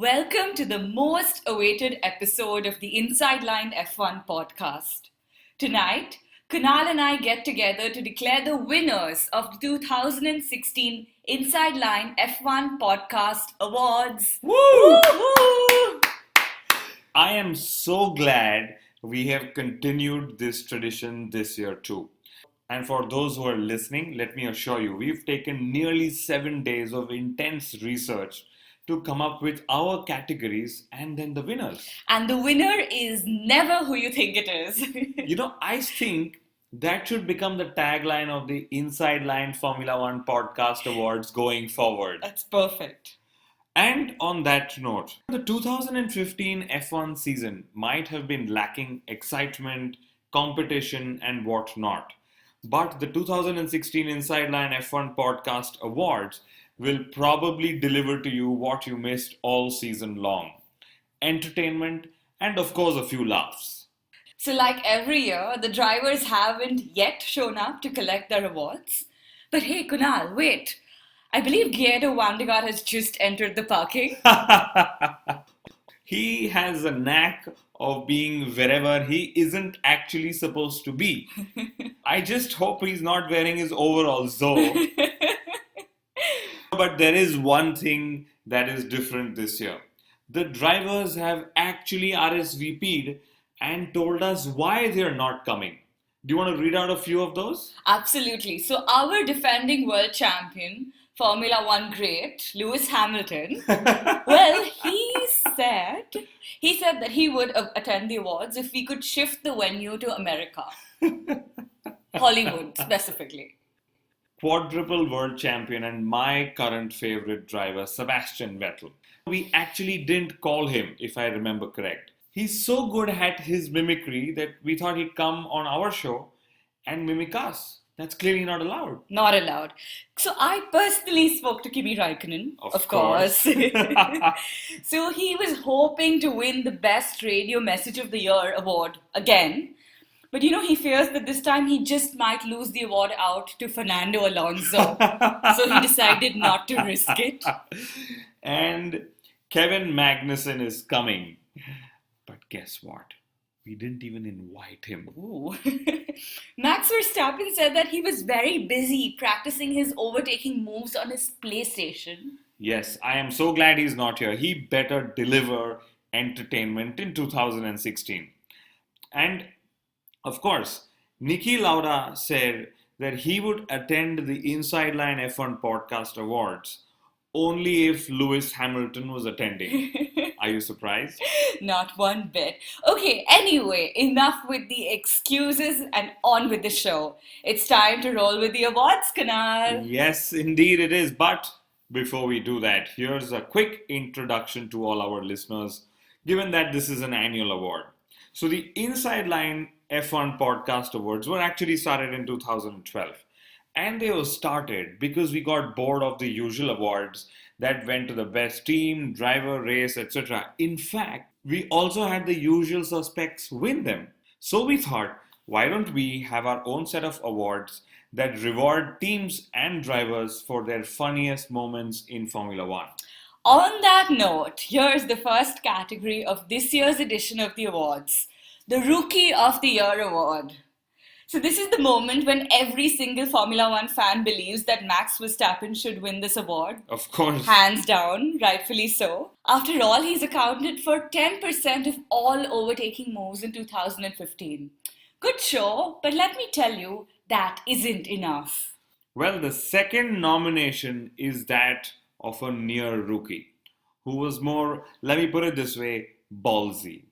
Welcome to the most awaited episode of the Inside Line F1 podcast. Tonight, Kunal and I get together to declare the winners of the 2016 Inside Line F1 Podcast Awards. Woo! Woo! I am so glad we have continued this tradition this year too. And for those who are listening, let me assure you, we've taken nearly 7 days of intense research to come up with our categories and then the winners. And the winner is never who you think it is. I think that should become the tagline of the Inside Line Formula One Podcast Awards going forward. That's perfect. And on that note, the 2015 F1 season might have been lacking excitement, competition, and whatnot. But the 2016 Inside Line F1 Podcast Awards will probably deliver to you what you missed all season long. Entertainment and of course a few laughs. So like every year, the drivers haven't yet shown up to collect their awards. But hey, Kunal, wait. I believe Guido Vandegaard has just entered the parking. He has a knack of being wherever he isn't actually supposed to be. I just hope he's not wearing his overalls though. But there is one thing that is different this year. The drivers have actually RSVP'd and told us why they're not coming. Do you want to read out a few of those? Absolutely. So our defending world champion, Formula One great, Lewis Hamilton, well, he said that he would attend the awards if we could shift the venue to America. Hollywood, specifically. Quadruple world champion and my current favorite driver, Sebastian Vettel. We actually didn't call him, if I remember correct. He's so good at his mimicry that we thought he'd come on our show and mimic us. That's clearly not allowed. Not allowed. So I personally spoke to Kimi Raikkonen, of course. So he was hoping to win the Best Radio Message of the Year award again. But he fears that this time he just might lose the award out to Fernando Alonso. So he decided not to risk it. And Kevin Magnussen is coming. But guess what? We didn't even invite him. Ooh. Max Verstappen said that he was very busy practicing his overtaking moves on his PlayStation. Yes, I am so glad he's not here. He better deliver entertainment in 2016. And of course, Niki Lauda said that he would attend the Inside Line F1 Podcast Awards only if Lewis Hamilton was attending. Are you surprised? Not one bit. Okay, anyway, enough with the excuses and on with the show. It's time to roll with the awards, Kunal. Yes, indeed it is. But before we do that, here's a quick introduction to all our listeners, given that this is an annual award. So the Inside Line F1 Podcast Awards were actually started in 2012. And they were started because we got bored of the usual awards that went to the best team, driver, race, etc. In fact, we also had the usual suspects win them. So we thought, why don't we have our own set of awards that reward teams and drivers for their funniest moments in Formula One? On that note, here's the first category of this year's edition of the awards, the Rookie of the Year Award. So this is the moment when every single Formula One fan believes that Max Verstappen should win this award. Of course. Hands down, rightfully so. After all, he's accounted for 10% of all overtaking moves in 2015. Good show, but let me tell you, that isn't enough. Well, the second nomination is that of a near rookie, who was more, let me put it this way, ballsy.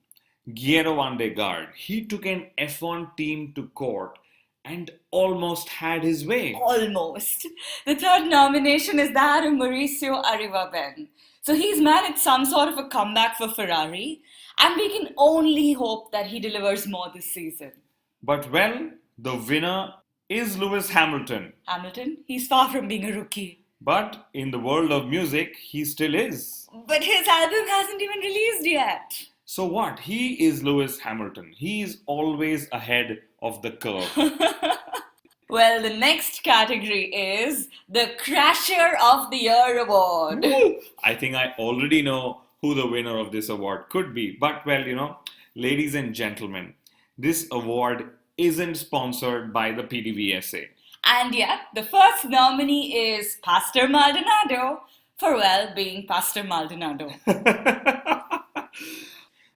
Guido Vandegaard, he took an F1 team to court and almost had his way. Almost. The third nomination is that of Mauricio Arrivaben. So he's managed some sort of a comeback for Ferrari, and we can only hope that he delivers more this season. But well, the winner is Lewis Hamilton. Hamilton? He's far from being a rookie. But in the world of music, he still is. But his album hasn't even released yet. So what? He is Lewis Hamilton. He is always ahead of the curve. Well, the next category is the Crasher of the Year Award. I think I already know who the winner of this award could be. But, well, ladies and gentlemen, this award isn't sponsored by the PDVSA. And yet, the first nominee is Pastor Maldonado for, well, being Pastor Maldonado.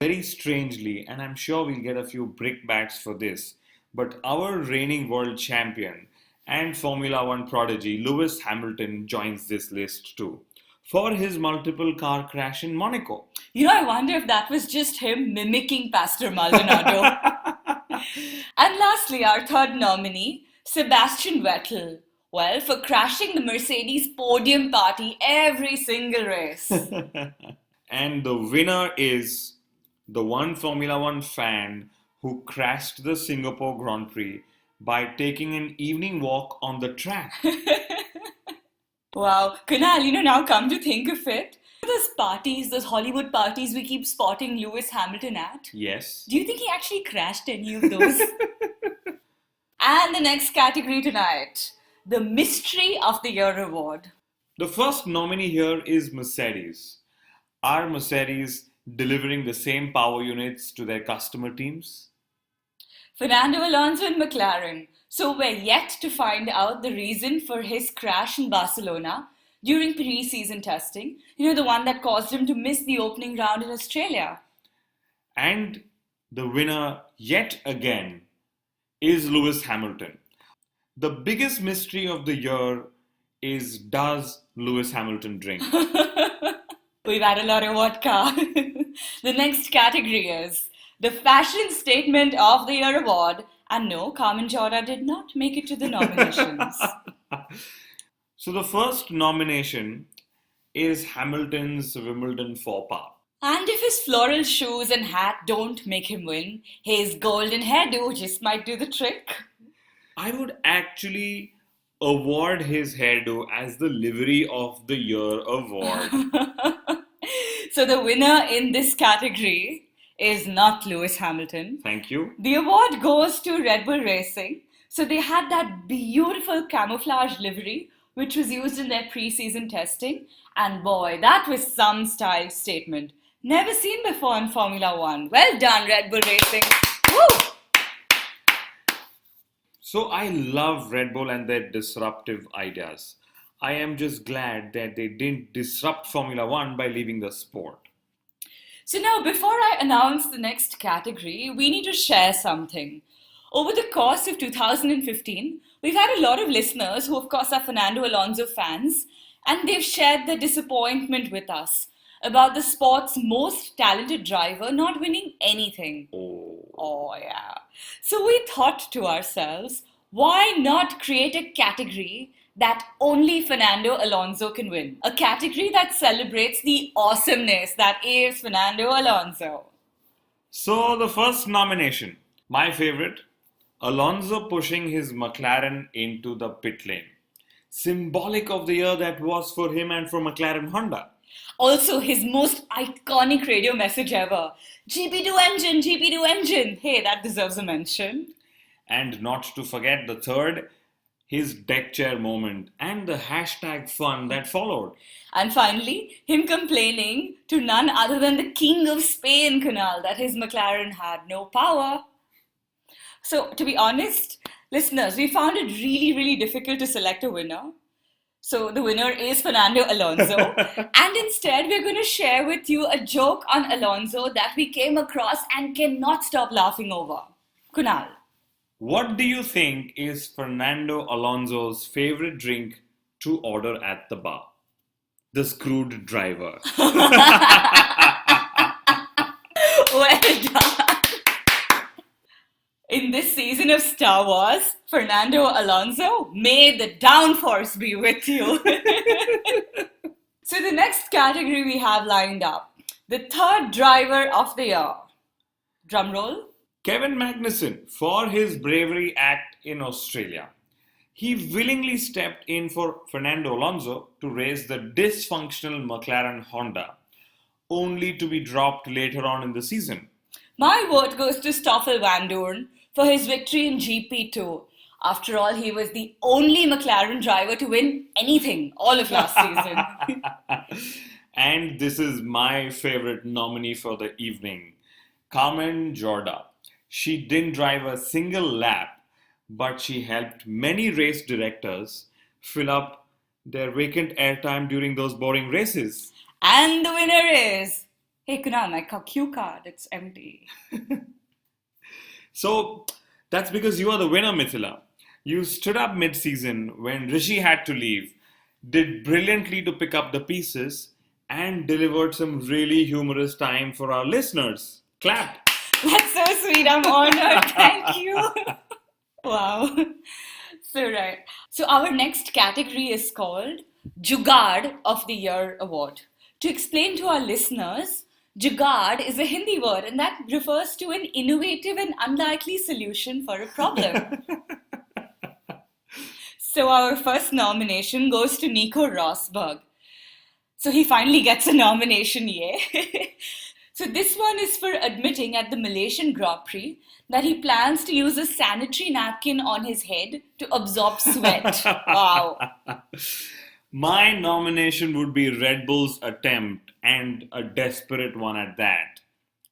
Very strangely, and I'm sure we'll get a few brickbats for this, but our reigning world champion and Formula One prodigy Lewis Hamilton joins this list too, for his multiple car crash in Monaco. I wonder if that was just him mimicking Pastor Maldonado. And lastly, our third nominee, Sebastian Vettel. Well, for crashing the Mercedes podium party every single race. And the winner is the one Formula One fan who crashed the Singapore Grand Prix by taking an evening walk on the track. Wow. Kunal, now come to think of it, those parties, those Hollywood parties we keep spotting Lewis Hamilton at? Yes. Do you think he actually crashed any of those? And the next category tonight, the Mystery of the Year Award. The first nominee here is Mercedes. Are Mercedes delivering the same power units to their customer teams? Fernando Alonso and McLaren. So we're yet to find out the reason for his crash in Barcelona during pre-season testing. The one that caused him to miss the opening round in Australia. And the winner yet again is Lewis Hamilton. The biggest mystery of the year is, does Lewis Hamilton drink? We've had a lot of vodka. The next category is the Fashion Statement of the Year Award. And no, Carmen Chora did not make it to the nominations. So the first nomination is Hamilton's Wimbledon faux pas. And if his floral shoes and hat don't make him win, his golden hairdo just might do the trick. I would actually award his hairdo as the Livery of the Year award. So the winner in this category is not Lewis Hamilton. Thank you. The award goes to Red Bull Racing. So they had that beautiful camouflage livery which was used in their pre-season testing. And boy, that was some style statement. Never seen before in Formula One. Well done, Red Bull Racing. Woo! So I love Red Bull and their disruptive ideas. I am just glad that they didn't disrupt Formula One by leaving the sport. So now, before I announce the next category, we need to share something. Over the course of 2015, we've had a lot of listeners who, of course, are Fernando Alonso fans, and they've shared their disappointment with us about the sport's most talented driver not winning anything. Oh, yeah. So we thought to ourselves, why not create a category that only Fernando Alonso can win? A category that celebrates the awesomeness that is Fernando Alonso. So the first nomination, my favorite, Alonso pushing his McLaren into the pit lane. Symbolic of the year that was for him and for McLaren Honda. Also, his most iconic radio message ever. GP2 engine, GP2 engine. Hey, that deserves a mention. And not to forget the third, his deck chair moment and the hashtag fun that followed. And finally, him complaining to none other than the King of Spain, Kunal, that his McLaren had no power. So, to be honest, listeners, we found it really, really difficult to select a winner. So the winner is Fernando Alonso. And instead, we're going to share with you a joke on Alonso that we came across and cannot stop laughing over. Kunal. What do you think is Fernando Alonso's favorite drink to order at the bar? The screwed driver. Well done. In this season of Star Wars, Fernando Alonso, may the downforce be with you. So the next category we have lined up, the third driver of the year. Drum roll. Kevin Magnussen, for his bravery act in Australia. He willingly stepped in for Fernando Alonso to race the dysfunctional McLaren Honda, only to be dropped later on in the season. My vote goes to Stoffel Vandoorne for his victory in GP2. After all, he was the only McLaren driver to win anything all of last season. And this is my favorite nominee for the evening, Carmen Jorda. She didn't drive a single lap, but she helped many race directors fill up their vacant airtime during those boring races. And the winner is... Hey Kunal, my cue card, it's empty. So that's because you are the winner, Mithila. You stood up mid season when Rishi had to leave, did brilliantly to pick up the pieces, and delivered some really humorous time for our listeners. Clap! That's so sweet, I'm honored, thank you. Wow. So, right. So, our next category is called Jugaad of the Year Award. To explain to our listeners, Jugaad is a Hindi word and that refers to an innovative and unlikely solution for a problem. So, our first nomination goes to Nico Rosberg. So, he finally gets a nomination, yay. So, this one is for admitting at the Malaysian Grand Prix that he plans to use a sanitary napkin on his head to absorb sweat. Wow. My nomination would be Red Bull's attempt, and a desperate one at that,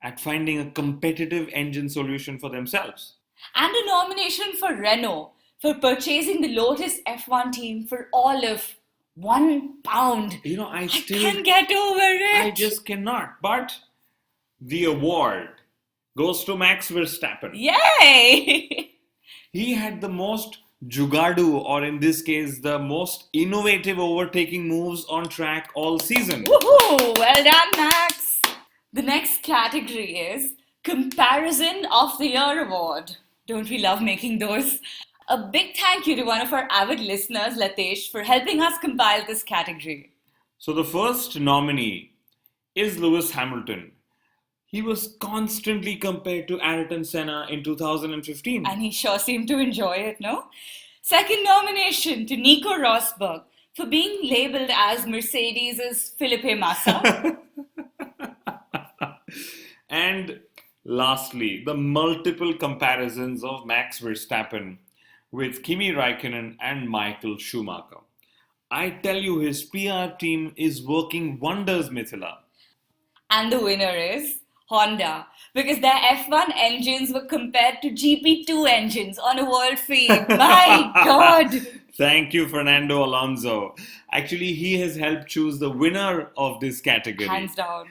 at finding a competitive engine solution for themselves. And a nomination for Renault for purchasing the Lotus F1 team for all of £1. I can't get over it. I just cannot. But the award goes to Max Verstappen. Yay! He had the most Jugaadu, or in this case, the most innovative overtaking moves on track all season. Woohoo! Well done, Max! The next category is Comparison of the Year Award. Don't we love making those? A big thank you to one of our avid listeners, Latesh, for helping us compile this category. So the first nominee is Lewis Hamilton. He was constantly compared to Ayrton Senna in 2015. And he sure seemed to enjoy it, no? Second nomination to Nico Rosberg for being labelled as Mercedes' Felipe Massa. And lastly, the multiple comparisons of Max Verstappen with Kimi Raikkonen and Michael Schumacher. I tell you, his PR team is working wonders, Mithila. And the winner is Honda, because their F1 engines were compared to GP2 engines on a world feed. My God! Thank you, Fernando Alonso. Actually, he has helped choose the winner of this category. Hands down.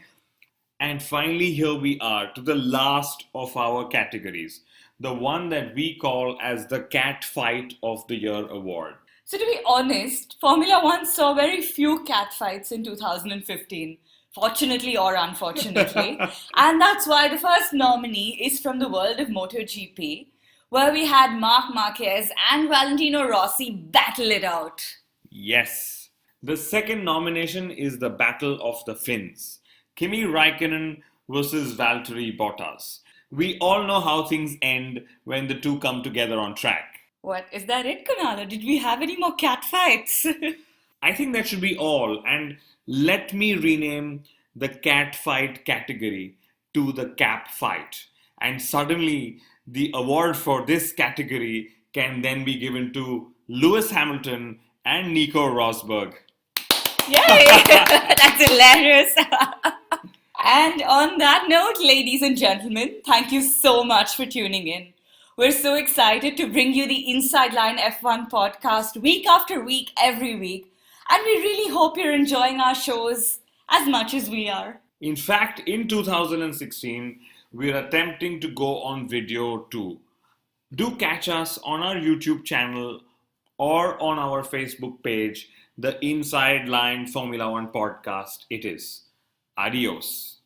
And finally, here we are to the last of our categories, the one that we call as the Catfight of the Year award. So to be honest, Formula One saw very few catfights in 2015. Fortunately or unfortunately. And that's why the first nominee is from the world of MotoGP, where we had Marc Marquez and Valentino Rossi battle it out. Yes. The second nomination is the Battle of the Finns. Kimi Raikkonen versus Valtteri Bottas. We all know how things end when the two come together on track. What, is that it, Kunal? Did we have any more catfights? I think that should be all, and let me rename the Catfight category to the Cap Fight. And suddenly, the award for this category can then be given to Lewis Hamilton and Nico Rosberg. Yay! That's hilarious. And on that note, ladies and gentlemen, thank you so much for tuning in. We're so excited to bring you the Inside Line F1 podcast week after week, every week. And we really hope you're enjoying our shows as much as we are. In fact, in 2016, we're attempting to go on video too. Do catch us on our YouTube channel or on our Facebook page, the Inside Line Formula One podcast. It is. Adios.